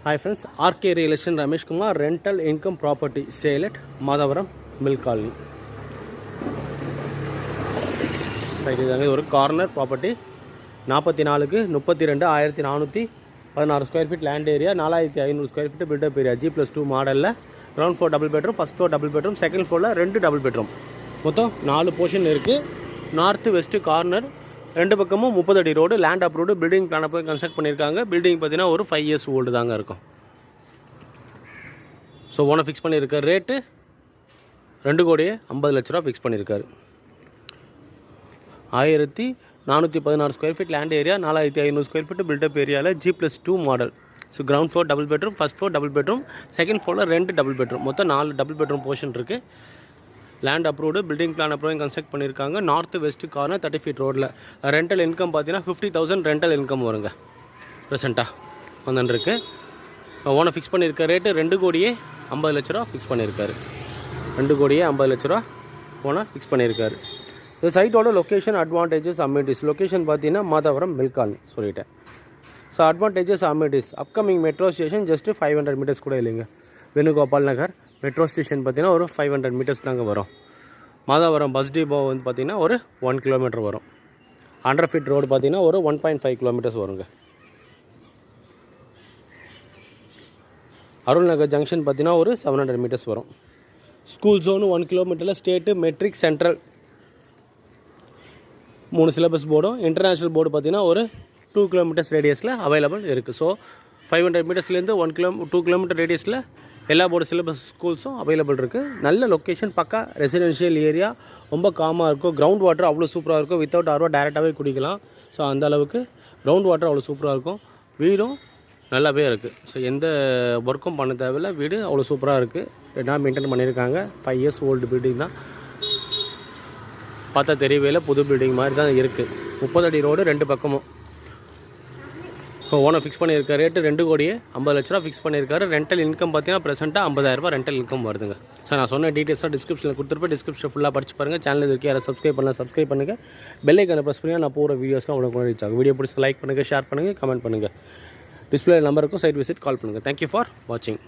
Hi friends, RK Real Estate Ramesh Kumar, rental income property sale at Madavaram Milk Colony. Side is a corner property. 44 1416 square feet land area, 4500 square feet build up area, G+2 model, ground floor double bedroom, first floor double bedroom, second floor rendu double bedroom. மொத்தம் 4 portion இருக்கு. North west corner ரெண்டு பக்கமும் 30 அடி road, land approved, building பிளானை போய் construct பண்ணியிருக்காங்க. Building பார்த்தீங்கன்னா ஒரு 5 years ஓல்டு தாங்க இருக்கும். ஸோ ஓனர் ஃபிக்ஸ் பண்ணியிருக்காரு ரேட்டு 2,50,00,000 ஃபிக்ஸ் பண்ணியிருக்காரு. 1416 square feet land area, 4500 square feet built up ஏரியாவில் G+2 model. So ground floor double bedroom, first floor double bedroom, second ஃப்ளோரில் 2 டபுள் பெட்ரூம், மொத்தம் 4 டபுள் பெட்ரூம் போர்ஷன் இருக்குது. Land approved, building plan approve construct பண்ணியிருக்காங்க. North west corner 30 feet ரோடில். Rental income பார்த்தீங்கன்னா 50,000 rental income வருங்க ப்ரெசென்ட்டாக வந்துருக்கு. Owner fix பண்ணியிருக்க ரேட்டு 2,50,00,000 ஃபிக்ஸ் பண்ணியிருக்காரு. 2,50,00,000 ஓனர் ஃபிக்ஸ் பண்ணியிருக்காரு. இந்த சைட்டோட லொக்கேஷன், அட்வான்டேஜஸ், அம்யூனிட்டிஸ். லொக்கேஷன் பார்த்தீங்கன்னா மாதவரம் மில்க் காலனி சொல்லிட்டேன். So advantages, amenities, upcoming metro station just 500 meters கூட இல்லைங்க. வேணுகோபால் நகர் மெட்ரோ ஸ்டேஷன் பார்த்தீங்கன்னா ஒரு 500 meters தாங்க வரும். மாதவரம் பஸ் டிப்போ வந்து பார்த்திங்கன்னா ஒரு 1 kilometer வரும். 100 feet ரோடு பார்த்திங்கன்னா ஒரு 1.5 kilometers வருங்க. அருள் நகர் ஜங்ஷன் பார்த்திங்கன்னா ஒரு 700 meters வரும். School zone 1 kilometer state, matric, central 3 syllabus போர்டும், இன்டர்நேஷ்னல் போர்டு பார்த்திங்கன்னா ஒரு 2 kilometers ரேடியஸில் அவைலபிள் இருக்குது. ஸோ 500 metersலேருந்து 2 kilometer ரேடியஸில் எல்லா போர்டு சிலபஸ் ஸ்கூல்ஸும் அவைலபிள் இருக்குது. நல்ல லொக்கேஷன், பக்கா ரெசிடென்ஷியல் ஏரியா, ரொம்ப காமாக இருக்கும். கிரவுண்ட் வாட்டர் அவ்வளோ சூப்பராக இருக்கும். வித்தவுட் ஆர்வா டேரெக்டாகவே குடிக்கலாம். ஸோ அந்த அளவுக்கு கிரவுண்ட் வாட்டர் அவ்வளோ சூப்பராக இருக்கும். வீடும் நல்லாவே இருக்குது. ஸோ எந்த ஒர்க்கும் பண்ண தேவையில்லை. வீடு அவ்வளோ சூப்பராக இருக்குது. ரெண்டாக மெயின்டைன் பண்ணியிருக்காங்க. 5 years ஓல்டு பில்டிங் தான். பார்த்தா தெரியவே புது பில்டிங் மாதிரி தான் இருக்குது. 30 அடி ரோடு ரெண்டு பக்கமும். இப்போ ஓனர் ஃபிக்ஸ் பண்ணியிருக்காரு ரேட்டு 2,50,00,000 ஃபிக்ஸ் பண்ணியிருக்காரு. ரெண்டல் இன்கம் பார்த்தீங்கன்னா ப்ரெசென்ட்டாக 50,000 ரெண்டல் இன்கம் வருதுங்க. சார் நான் சொன்ன டீட்டெயில்ஸாக டிஸ்கிரிப்ஷனில் கொடுத்துருப்பேன். டிஸ்கிரிப்ஷன் ஃபுல்லாக படிச்சு பாருங்கள். சேனல் இருக்கு, யாரை சப்ஸ்கிரைப் பண்ணலாம் சப்ஸ்கிரைப் பண்ணுங்கள். பெல் ஐக்கானை ப்ரெஸ் பண்ணி நான் போகிற வீடியோஸ்லாம் உடனே ரீச் ஆகும். வீடியோ பிடிச்சி லைக் பண்ணுங்கள், ஷேர் பண்ணுங்கள், கமெண்ட் பண்ணுங்கள். டிஸ்பிளே நம்பருக்கும் சைட் விசிட் கால் பண்ணுங்கள். தேங்க்யூ ஃபார் வாட்சிங்.